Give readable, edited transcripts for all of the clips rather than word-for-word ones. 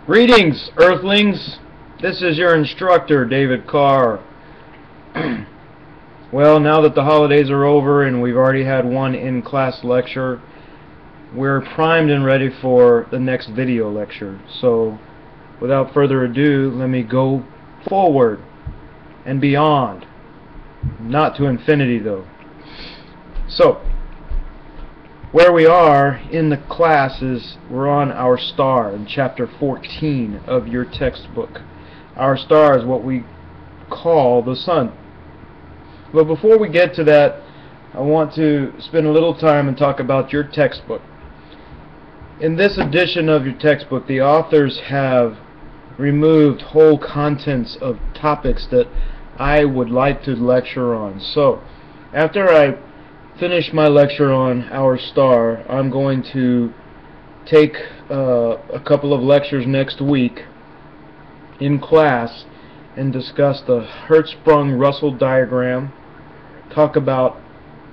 Greetings, Earthlings. This is your instructor, David Carr. Well, now that the holidays are over and we've already had one in-class lecture, we're primed and ready for the next video lecture. So, without further ado, let me go forward and beyond. Not to infinity, though. So, where we are in the class is we're on our star in chapter 14 of your textbook. Our star is what we call the sun. But before we get to that, I want to spend a little time and talk about your textbook. In this edition of your textbook, the authors have removed whole contents of topics that I would like to lecture on. So, after I finish my lecture on our star, I'm going to take a couple of lectures next week in class and discuss the Hertzsprung-Russell diagram, talk about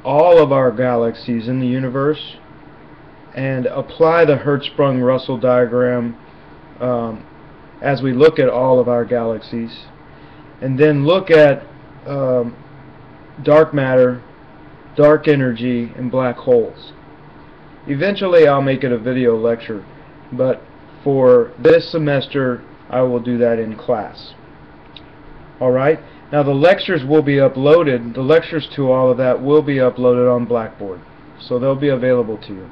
all of our galaxies in the universe, and apply the Hertzsprung-Russell diagram as we look at all of our galaxies, and then look at dark matter, dark energy, and black holes. Eventually I'll make it a video lecture, but for this semester I will do that in class. Alright, now the lectures will be uploaded, the lectures to all of that will be uploaded on Blackboard, so they'll be available to you.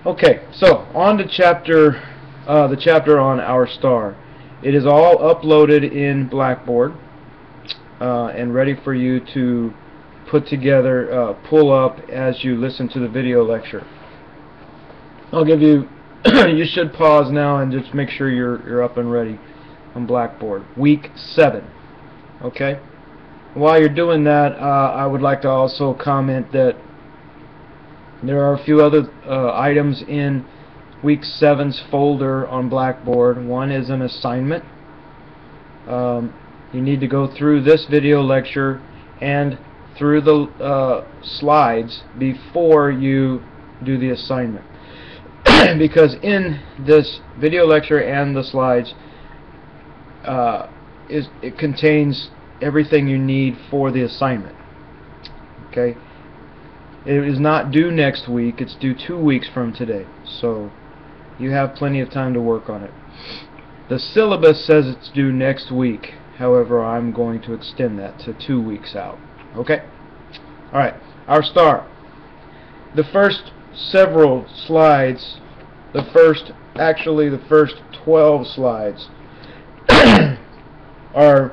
Okay, so on to the chapter on our star. It is all uploaded in Blackboard and ready for you to put together, pull up as you listen to the video lecture. I'll give you, you should pause now and just make sure you're up and ready on Blackboard. Week 7. Okay? While you're doing that, I would like to also comment that there are a few other items in Week 7's folder on Blackboard. One is an assignment. You need to go through this video lecture and through the slides before you do the assignment. Because in this video lecture and the slides, it contains everything you need for the assignment. Okay? It is not due next week, it's due 2 weeks from today. So you have plenty of time to work on it. The syllabus says it's due next week. However, I'm going to extend that to 2 weeks out. Okay? Alright, our star. The first several slides, the first 12 slides are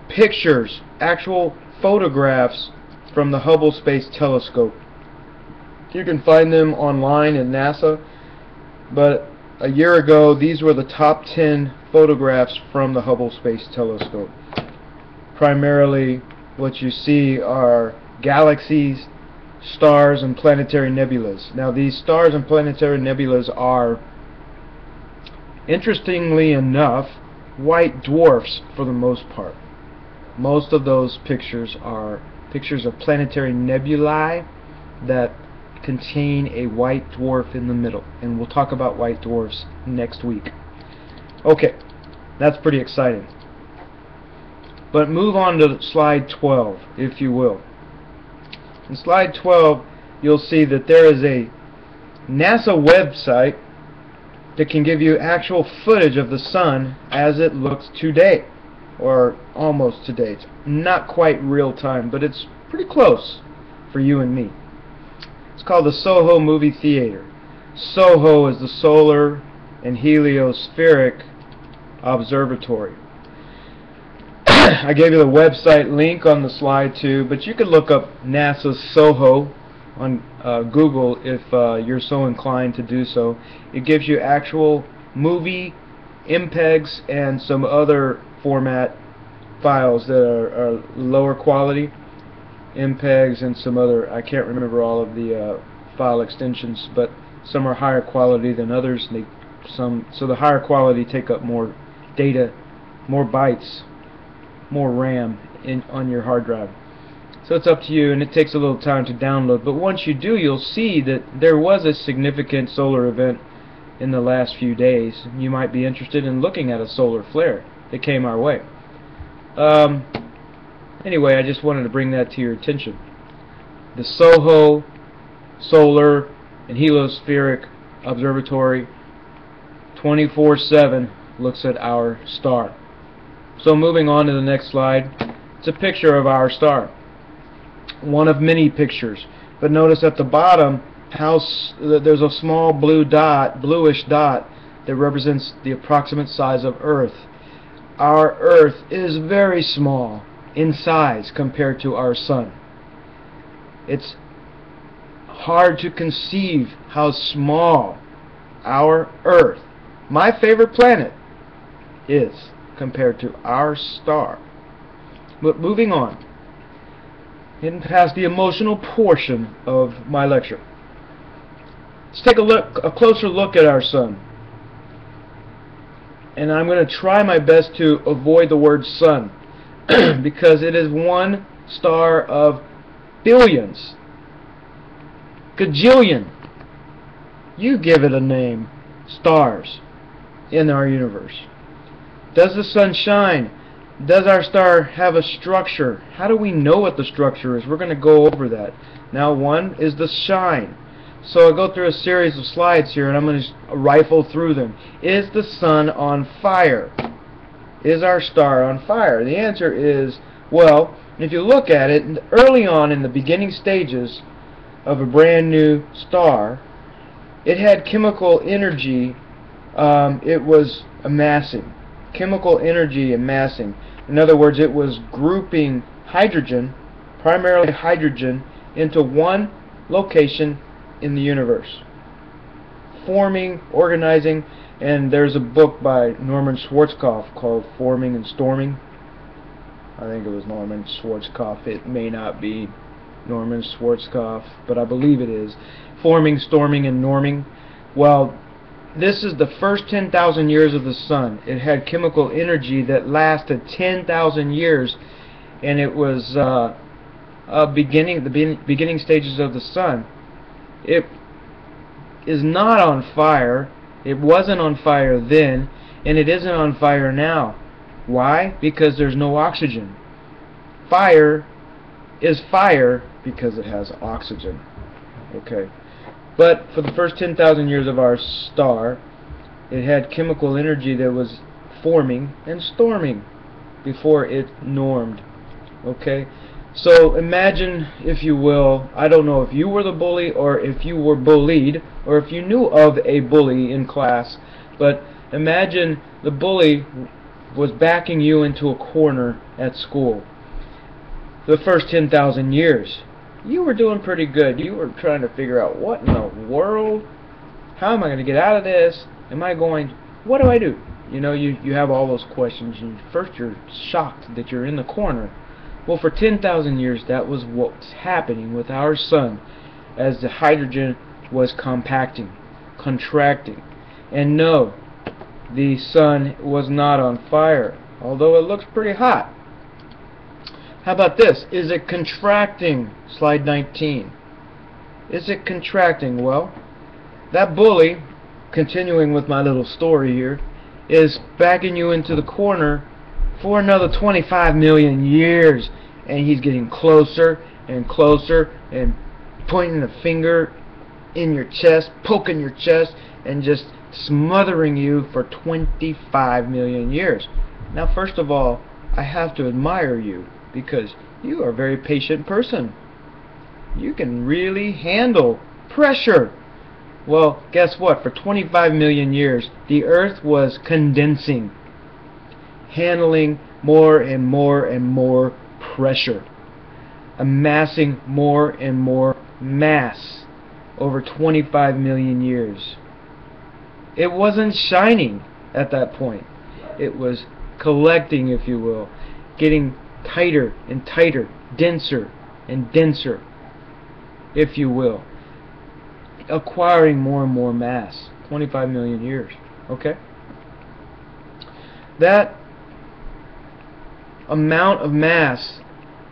pictures, actual photographs from the Hubble Space Telescope. You can find them online at NASA, but a year ago these were the top 10 photographs from the Hubble Space Telescope. Primarily what you see are galaxies, stars, and planetary nebulas. Now these stars and planetary nebulas are, interestingly enough, white dwarfs for the most part. Most of those pictures are pictures of planetary nebulae that contain a white dwarf in the middle, and we'll talk about white dwarfs next week. Okay, that's pretty exciting. But move on to slide 12, if you will. In slide 12, you'll see that there is a NASA website that can give you actual footage of the sun as it looks today, or almost today. It's not quite real time, but it's pretty close for you and me. It's called the Soho Movie Theater. Soho is the Solar and Heliospheric Observatory. I gave you the website link on the slide too, but you could look up NASA's Soho on Google if you're so inclined to do so. It gives you actual movie MPEGs and some other format files that are lower quality, MPEGs and some other, I can't remember all of the file extensions, but some are higher quality than others. So the higher quality take up more data, more bytes, more RAM on your hard drive. So it's up to you, and it takes a little time to download, but once you do, you'll see that there was a significant solar event in the last few days. You might be interested in looking at a solar flare that came our way. Anyway, I just wanted to bring that to your attention. The SOHO Solar and Heliospheric Observatory 24/7 looks at our star. So moving on to the next slide, it's a picture of our star. One of many pictures, but notice at the bottom how there's a small bluish dot that represents the approximate size of Earth. Our Earth is very small in size compared to our Sun. It's hard to conceive how small our Earth, my favorite planet, is compared to our star. But moving on, getting past the emotional portion of my lecture, let's take a closer look at our Sun. And I'm going to try my best to avoid the word sun because it is one star of billions, gajillion, you give it a name, stars in our universe. Does the sun shine? Does our star have a structure? How do we know what the structure is? We're going to go over that. Now, one is the shine. So I'll go through a series of slides here and I'm going to rifle through them. Is the sun on fire? Is our star on fire? The answer is, well, if you look at it, early on in the beginning stages of a brand new star, it had chemical energy. It was amassing. Chemical energy amassing. In other words, it was grouping hydrogen, primarily hydrogen, into one location in the universe, forming, organizing. And there's a book by Norman Schwarzkopf called Forming and Storming. I think it was Norman Schwarzkopf. It may not be Norman Schwarzkopf, but I believe it is. Forming, Storming, and Norming. Well, this is the first 10,000 years of the sun. It had chemical energy that lasted 10,000 years, and it was the beginning stages of the sun. It is not on fire. It wasn't on fire then, and it isn't on fire now. Why? Because there's no oxygen. Fire is fire because it has oxygen. Okay. But for the first 10,000 years of our star, it had chemical energy that was forming and storming before it normed. Okay? So imagine, if you will, I don't know if you were the bully or if you were bullied or if you knew of a bully in class, but imagine the bully was backing you into a corner at school. The first 10,000 years, you were doing pretty good. You were trying to figure out, what in the world? How am I going to get out of this? Am I going, what do I do? You know, you have all those questions, and first you're shocked that you're in the corner. Well, for 10,000 years, that was what's happening with our sun as the hydrogen was compacting, contracting. And no, the sun was not on fire, although it looks pretty hot. How about this? Is it contracting? Slide 19. Is it contracting? Well, that bully, continuing with my little story here, is backing you into the corner for another 25 million years, and he's getting closer and closer and pointing the finger in your chest, poking your chest, and just smothering you for 25 million years. Now, first of all, I have to admire you because you are a very patient person. You can really handle pressure. Well, guess what? For 25 million years, the Earth was condensing, handling more and more and more pressure, amassing more and more mass over 25 million years. It wasn't shining at that point. It was collecting, if you will, getting tighter and tighter, denser and denser, if you will, acquiring more and more mass. 25 million years. Okay? That amount of mass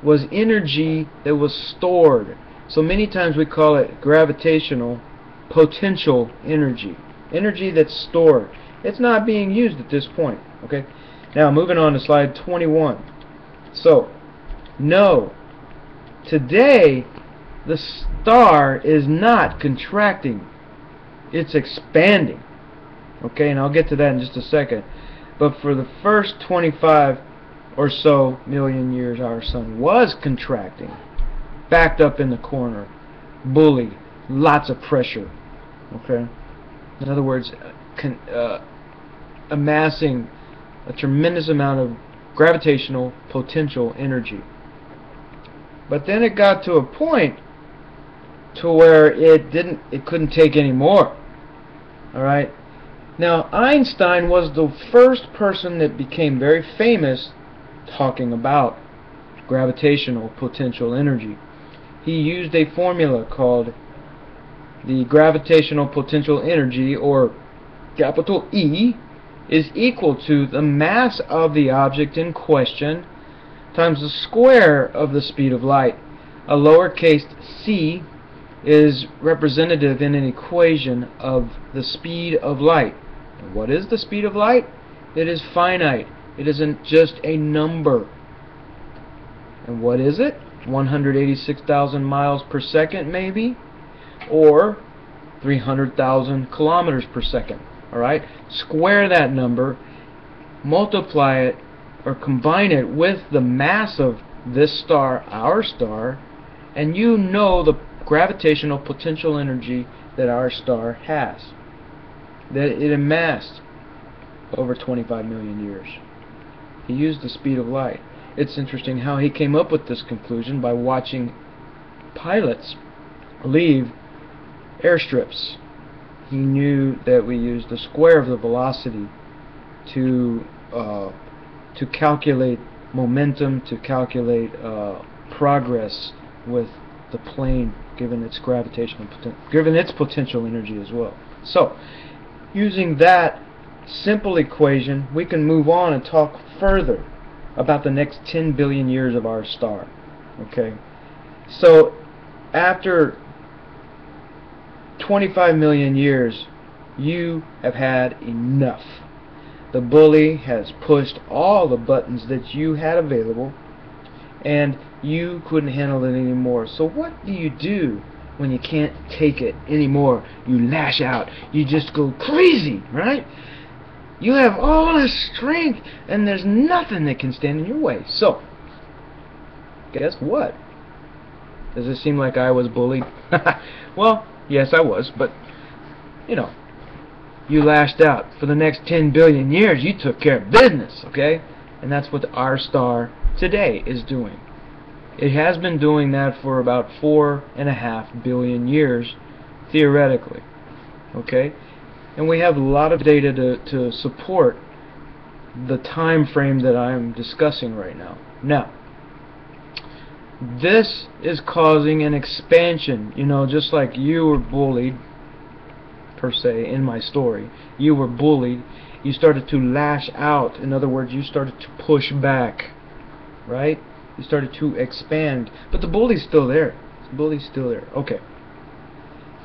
was energy that was stored. So many times we call it gravitational potential energy. energy that's stored. It's not being used at this point. Okay. Now moving on to slide 21. So, no, today the star is not contracting. It's expanding. Okay, and I'll get to that in just a second. But for the first 25 or so million years, our sun was contracting, backed up in the corner, bullied, lots of pressure. Okay, in other words, amassing a tremendous amount of gravitational potential energy. But then it got to a point to where it couldn't take any more. All right. Now, Einstein was the first person that became very famous talking about gravitational potential energy. He used a formula called the gravitational potential energy, or capital E, is equal to the mass of the object in question times the square of the speed of light. A lowercase c is representative in an equation of the speed of light. And what is the speed of light? It is finite. It isn't just a number. And what is it? 186,000 miles per second, maybe? Or 300,000 kilometers per second. Alright? Square that number, multiply it, or combine it with the mass of this star, our star, and you know the gravitational potential energy that our star has, that it amassed over 25 million years. He used the speed of light. It's interesting how he came up with this conclusion by watching pilots leave airstrips. He knew that we used the square of the velocity to calculate momentum, to calculate progress with the plane, given its potential energy as well. So, using that simple equation, we can move on and talk further about the next 10 billion years of our star. Okay, so after 25 million years, you have had enough. The bully has pushed all the buttons that you had available, and you couldn't handle it anymore. So what do you do when you can't take it anymore? You lash out. You just go crazy, right? You have all this strength, and there's nothing that can stand in your way. So, guess what? Does it seem like I was bullied? Well, yes, I was, but, you know, you lashed out. For the next 10 billion years, you took care of business, okay? And that's what our star today is doing. It has been doing that for about 4.5 billion years, theoretically, okay? And we have a lot of data to support the time frame that I'm discussing right now. Now, this is causing an expansion. You know, just like you were bullied, per se, in my story. You were bullied. You started to lash out. In other words, you started to push back. Right? You started to expand. But the bully's still there. The bully's still there. Okay.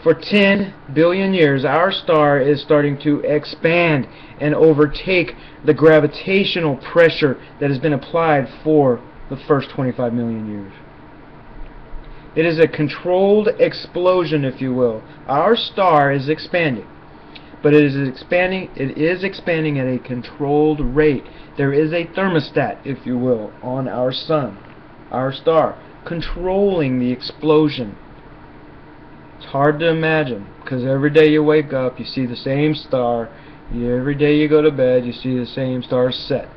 For 10 billion years, our star is starting to expand and overtake the gravitational pressure that has been applied for the first 25 million years. It is a controlled explosion, if you will. Our star is expanding, but it is expanding at a controlled rate. There is a thermostat, if you will, on our sun, our star, controlling the explosion. It's hard to imagine, because every day you wake up, you see the same star. Every day you go to bed, you see the same star set.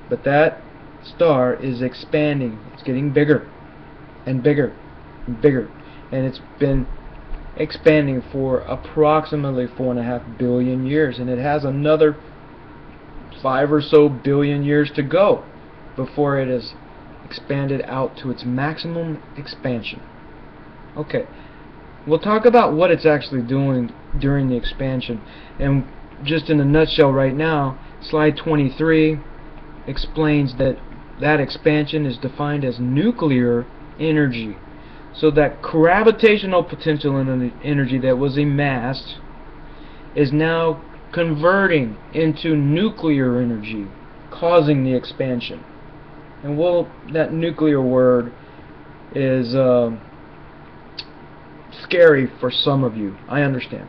But that star is expanding. It's getting bigger and bigger and bigger. And it's been expanding for approximately 4.5 billion years. And it has another 5 or so billion years to go before it is expanded out to its maximum expansion. Okay. We'll talk about what it's actually doing during the expansion. And just in a nutshell right now, slide 23 explains that that expansion is defined as nuclear energy. So that gravitational potential energy that was amassed is now converting into nuclear energy, causing the expansion. And that nuclear word is scary for some of you, I understand,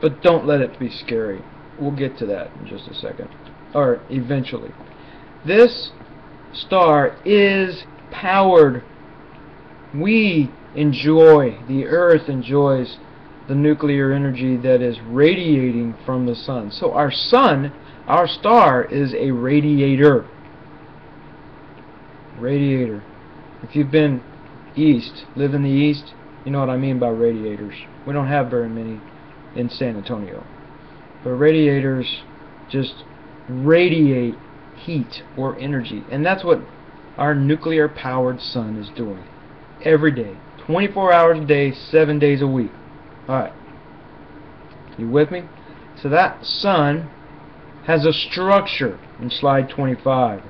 but don't let it be scary. We'll get to that in just a second, or eventually. This star is powered. We enjoy, the Earth enjoys the nuclear energy that is radiating from the sun. So our sun, our star, is a radiator. Radiator. If you've been east, live in the east, you know what I mean by radiators. We don't have very many in San Antonio. But radiators just radiate heat or energy. And that's what our nuclear powered sun is doing. Every day. 24 hours a day, 7 days a week. Alright. You with me? So that sun has a structure in slide 25.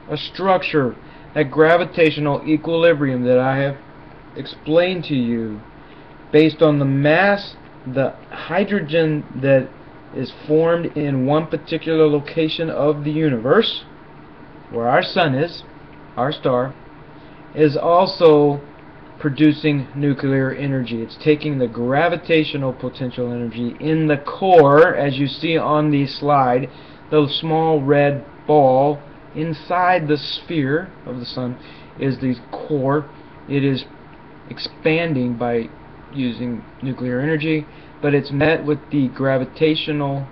A structure, that gravitational equilibrium that I have explained to you, based on the mass, the hydrogen that is formed in one particular location of the universe, where our sun is, our star, is also producing nuclear energy. It's taking the gravitational potential energy in the core, as you see on the slide, the small red ball inside the sphere of the sun is the core. It is expanding by using nuclear energy, but it's met with the gravitational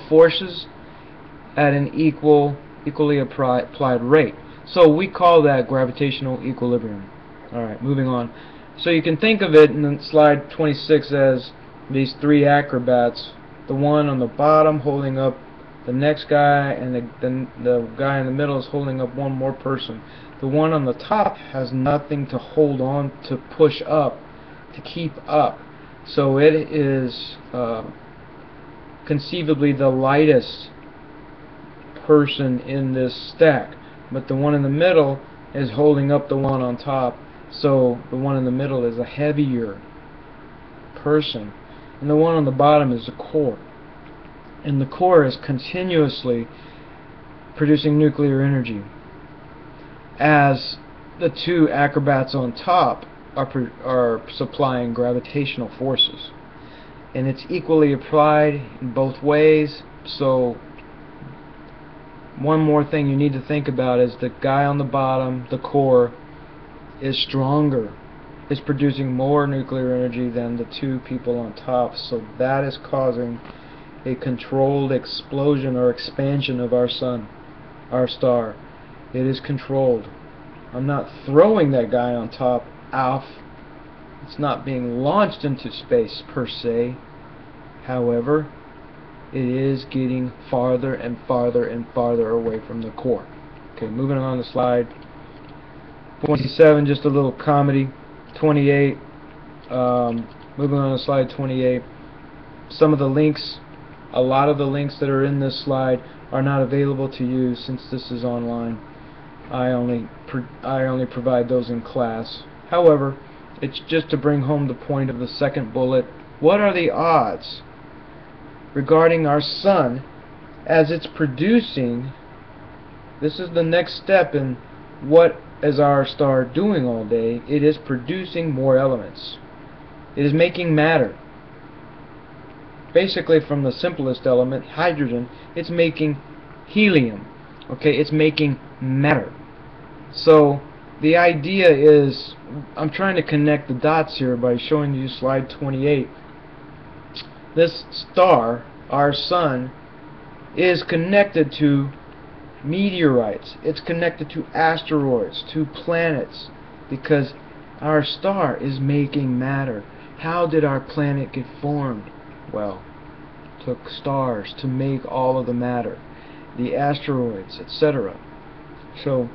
forces at an equally applied rate. So we call that gravitational equilibrium. Alright, moving on. So you can think of it in slide 26 as these three acrobats. The one on the bottom holding up the next guy, and the guy in the middle is holding up one more person. The one on the top has nothing to hold on, to push up, to keep up. So it is conceivably the lightest person in this stack. But the one in the middle is holding up the one on top. So the one in the middle is a heavier person. And the one on the bottom is the core. And the core is continuously producing nuclear energy, as the two acrobats on top are supplying gravitational forces. And it's equally applied in both ways. So one more thing you need to think about is the guy on the bottom, the core, is stronger, is producing more nuclear energy than the two people on top. So that is causing a controlled explosion or expansion of our sun, our star. It is controlled. I'm not throwing that guy on top off. It's not being launched into space per se. However, it is getting farther and farther and farther away from the core. Okay, moving on to slide 27, just a little comedy. 28, moving on to slide 28. Some of the links, a lot of the links that are in this slide are not available to you since this is online. I only provide those in class. However, it's just to bring home the point of the second bullet. What are the odds regarding our sun as it's producing? This is the next step in what is our star doing all day. It is producing more elements. It is making matter. Basically, from the simplest element, hydrogen, it's making helium. Okay, it's making matter. So the idea is, I'm trying to connect the dots here by showing you slide 28. This star, our sun, is connected to meteorites. It's connected to asteroids, to planets, because our star is making matter. How did our planet get formed? Well, it took stars to make all of the matter, the asteroids, etc. So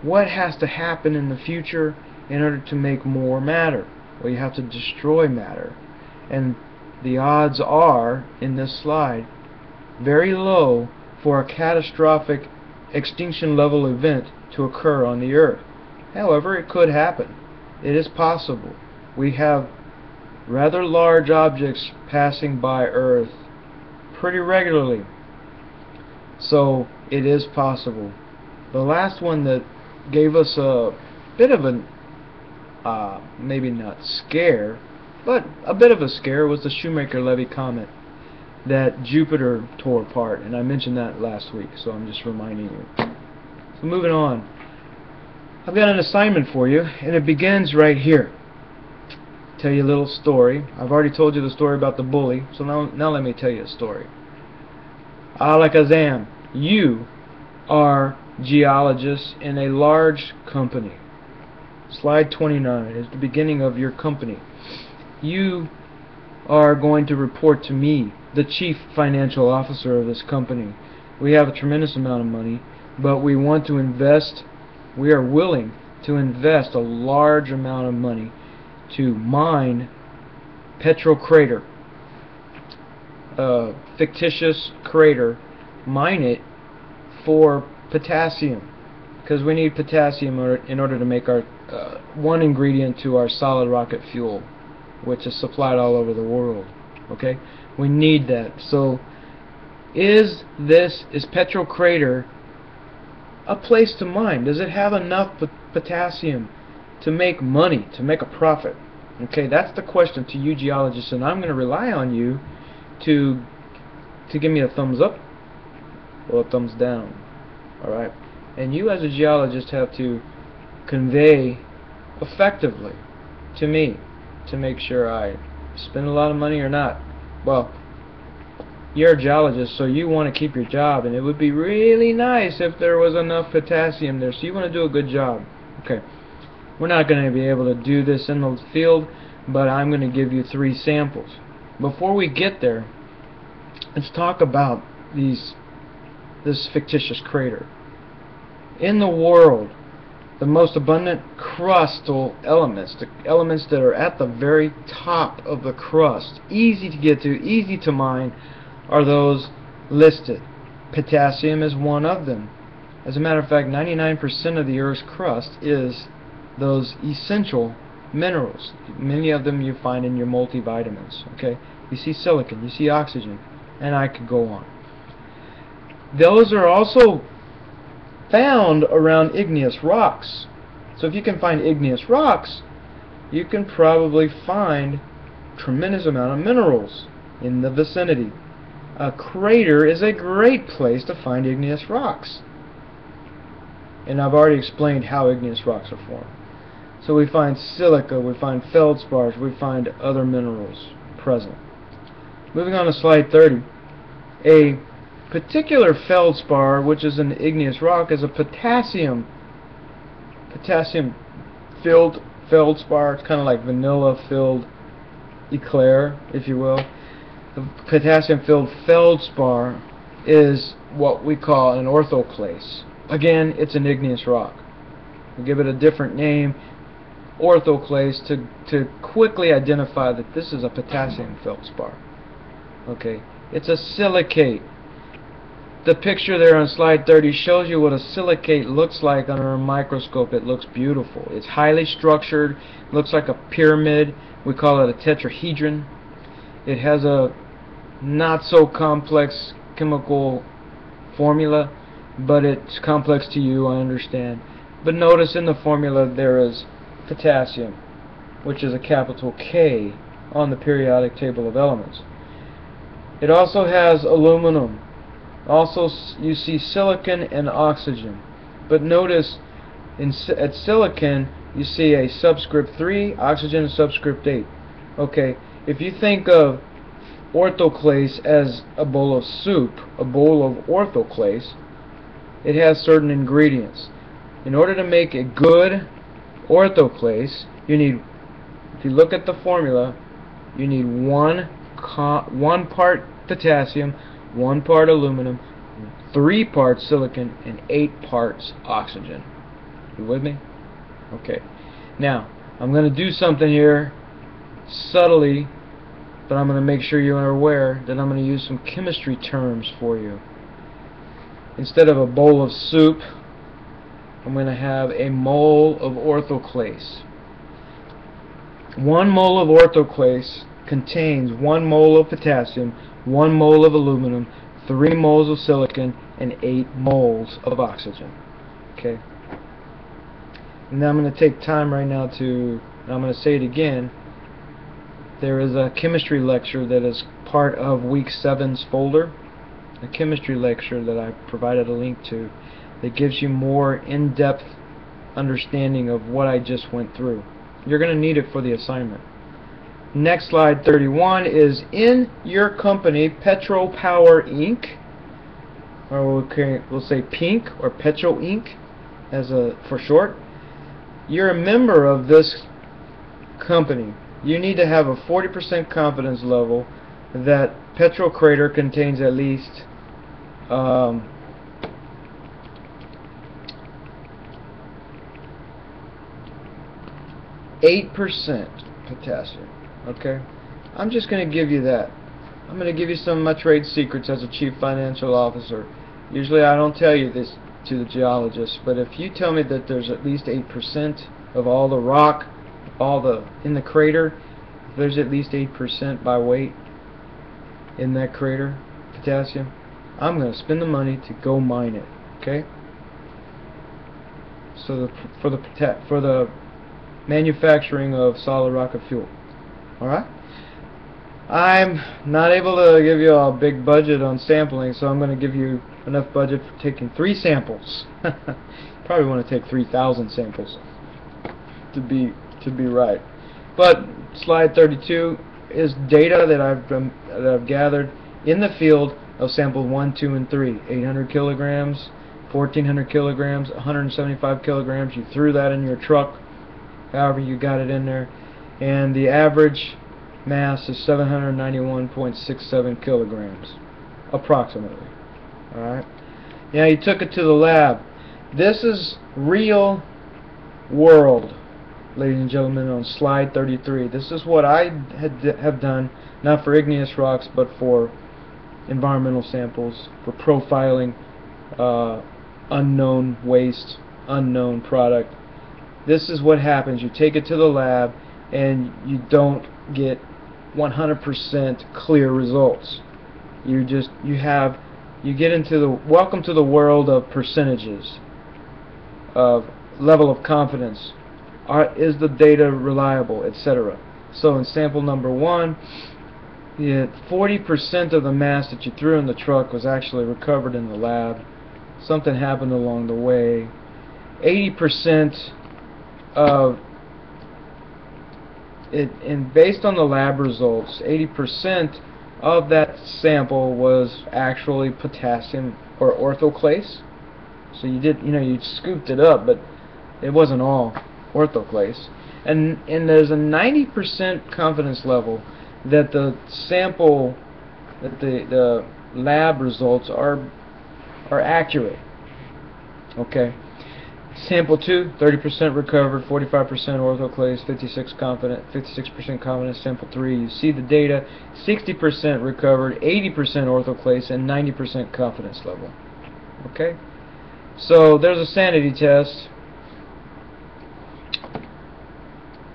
what has to happen in the future in order to make more matter? Well, you have to destroy matter. And the odds are, in this slide, very low for a catastrophic extinction level event to occur on the Earth. However, it could happen. It is possible. We have rather large objects passing by Earth pretty regularly, so it is possible. The last one that gave us a bit of a maybe not scare, but a bit of a scare was the Shoemaker-Levy comet that Jupiter tore apart, and I mentioned that last week, so I'm just reminding you. So moving on, I've got an assignment for you, and it begins right here. Tell you a little story. I've already told you the story about the bully, so now let me tell you a story. Alakazam, you are geologists in a large company. Slide 29 is the beginning of your company. You are going to report to me, the chief financial officer of this company. We have a tremendous amount of money, but we want to invest, we are willing to invest a large amount of money to mine Petrol Crater, a fictitious crater, mine it for potassium, because we need potassium in order to make our one ingredient to our solid rocket fuel, which is supplied all over the world. Okay, we need that. So is Petrol Crater a place to mine? Does it have enough potassium to make money, to make a profit? Okay, that's the question to you geologists, and I'm going to rely on you to give me a thumbs up or a thumbs down. Alright, and you as a geologist have to convey effectively to me to make sure I spend a lot of money or not. Well, you're a geologist, so you want to keep your job, and it would be really nice if there was enough potassium there, so you want to do a good job. Okay, we're not going to be able to do this in the field, but I'm going to give you 3 samples. Before we get there, let's talk about this fictitious crater. In the world, the most abundant crustal elements, the elements that are at the very top of the crust, easy to get to, easy to mine, are those listed. Potassium is one of them. As a matter of fact, 99% of the Earth's crust is those essential minerals. Many of them you find in your multivitamins. Okay, you see silicon, you see oxygen, and I could go on. Those are also found around igneous rocks. So if you can find igneous rocks, you can probably find tremendous amount of minerals in the vicinity. A crater is a great place to find igneous rocks. And I've already explained how igneous rocks are formed. So we find silica, we find feldspars, we find other minerals present. Moving on to slide 30. A particular feldspar, which is an igneous rock, is a potassium filled feldspar. It's kind of like vanilla filled eclair, if you will. The potassium filled feldspar is what we call an orthoclase. Again, it's an igneous rock. We give it a different name, orthoclase, to quickly identify that this is a potassium feldspar. Okay, it's a silicate. The picture there on slide 30 shows you what a silicate looks like under a microscope. It looks beautiful. It's highly structured, looks like a pyramid. We call it a tetrahedron. It has a not so complex chemical formula, but it's complex to you, I understand. But notice in the formula there is potassium, which is a capital K on the periodic table of elements. It also has aluminum. Also, you see silicon and oxygen. But notice at silicon you see a subscript 3, oxygen a subscript 8. Okay, if you think of orthoclase as a bowl of soup, a bowl of orthoclase, it has certain ingredients. In order to make a good orthoclase, you need, if you look at the formula, you need one part potassium, 1 part aluminum, 3 parts silicon, and 8 parts oxygen. You with me? Okay. Now, I'm going to do something here subtly, but I'm going to make sure you are aware that I'm going to use some chemistry terms for you. Instead of a bowl of soup, I'm going to have a mole of orthoclase. 1 mole of orthoclase contains 1 mole of potassium, 1 mole of aluminum, 3 moles of silicon, and 8 moles of oxygen. Okay. And now I'm going to take time right now to, and I'm going to say it again, there is a chemistry lecture that is part of week 7's folder, a chemistry lecture that I provided a link to that gives you more in-depth understanding of what I just went through. You're going to need it for the assignment. Next, slide 31 is in your company, Petro Power Inc., or we'll say Pink or Petro Inc. for short. You're a member of this company. You need to have a 40% confidence level that Petro Crater contains at least 8% potassium. Okay? I'm just going to give you that. I'm going to give you some of my trade secrets as a chief financial officer. Usually I don't tell you this to the geologists, but if you tell me that there's at least 8% of all the rock, in the crater, if there's at least 8% by weight in that crater, potassium, I'm going to spend the money to go mine it. Okay? So for the manufacturing of solid rocket fuel. Alright? I'm not able to give you a big budget on sampling, so I'm going to give you enough budget for taking 3 samples. Probably want to take 3,000 samples to be right. But slide 32 is data that I've gathered in the field of sample 1, 2, and 3. 800 kilograms, 1,400 kilograms, 175 kilograms. You threw that in your truck, however you got it in there, and the average mass is 791.67 kilograms, approximately. Alright? Now you took it to the lab. This is real world, ladies and gentlemen, on slide 33. This is what I have done, not for igneous rocks, but for environmental samples, for profiling unknown waste, unknown product. This is what happens. You take it to the lab and you don't get 100% clear results. You get into the welcome to the world of percentages, of level of confidence. Is the data reliable, etc. So in sample number 1, 40% of the mass that you threw in the truck was actually recovered in the lab. Something happened along the way. 80% of it, and based on the lab results, 80% of that sample was actually potassium or orthoclase. So you scooped it up, but it wasn't all orthoclase. And there's a 90% confidence level that the sample, that the lab results are accurate. Okay. Sample 2, 30% recovered, 45% orthoclase, 56% confidence. Sample 3, you see the data, 60% recovered, 80% orthoclase, and 90% confidence level. Okay? So there's a sanity test.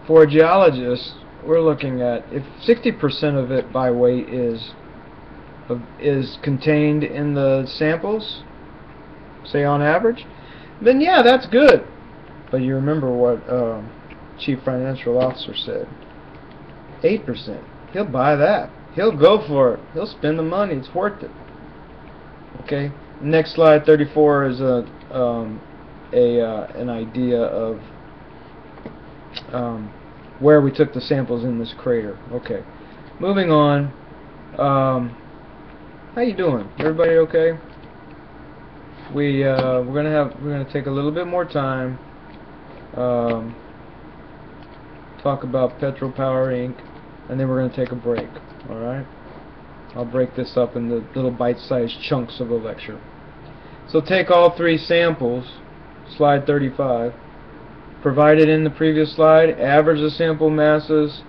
For a geologist, we're looking at if 60% of it by weight is contained in the samples, say on average, then yeah, that's good. But you remember what Chief Financial Officer said. 8%. He'll buy that. He'll go for it. He'll spend the money. It's worth it. Okay. Next slide, 34, is an idea of where we took the samples in this crater. Okay. Moving on. How you doing? Everybody okay? We're gonna take a little bit more time, talk about Petro Power Inc., and then we're gonna take a break. All right? I'll break this up into little bite-sized chunks of a lecture. So take all 3 samples, slide 35, provided in the previous slide, average the sample masses.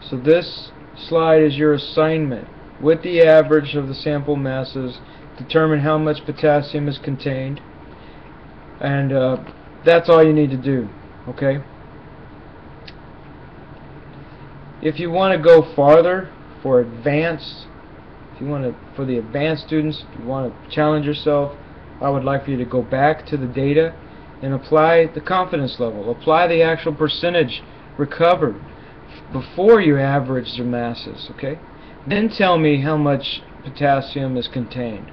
So this slide is your assignment. With the average of the sample masses, determine how much potassium is contained, and that's all you need to do. Okay? If you want to go farther for advanced, for the advanced students, if you want to challenge yourself, I would like for you to go back to the data and apply the confidence level. Apply the actual percentage recovered before you average the masses, okay? Then tell me how much potassium is contained.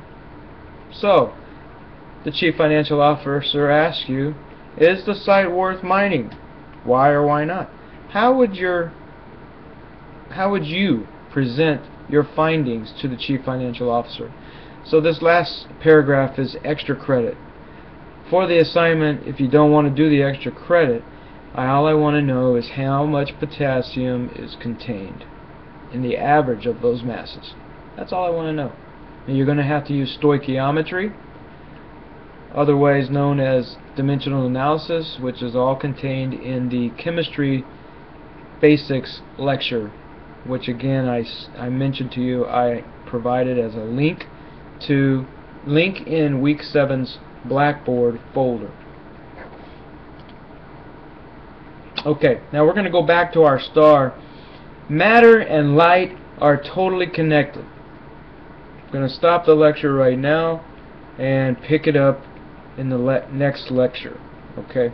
So, the Chief Financial Officer asks you, is the site worth mining? Why or why not? How would you present your findings to the Chief Financial Officer? So this last paragraph is extra credit. For the assignment, if you don't want to do the extra credit, all I want to know is how much potassium is contained in the average of those masses. That's all I want to know. And you're going to have to use stoichiometry, otherwise known as dimensional analysis, which is all contained in the chemistry basics lecture, which again I mentioned to you I provided as a link in week 7's Blackboard folder. Okay, now we're going to go back to our star. Matter and light are totally connected. I'm going to stop the lecture right now and pick it up in the next lecture. Okay.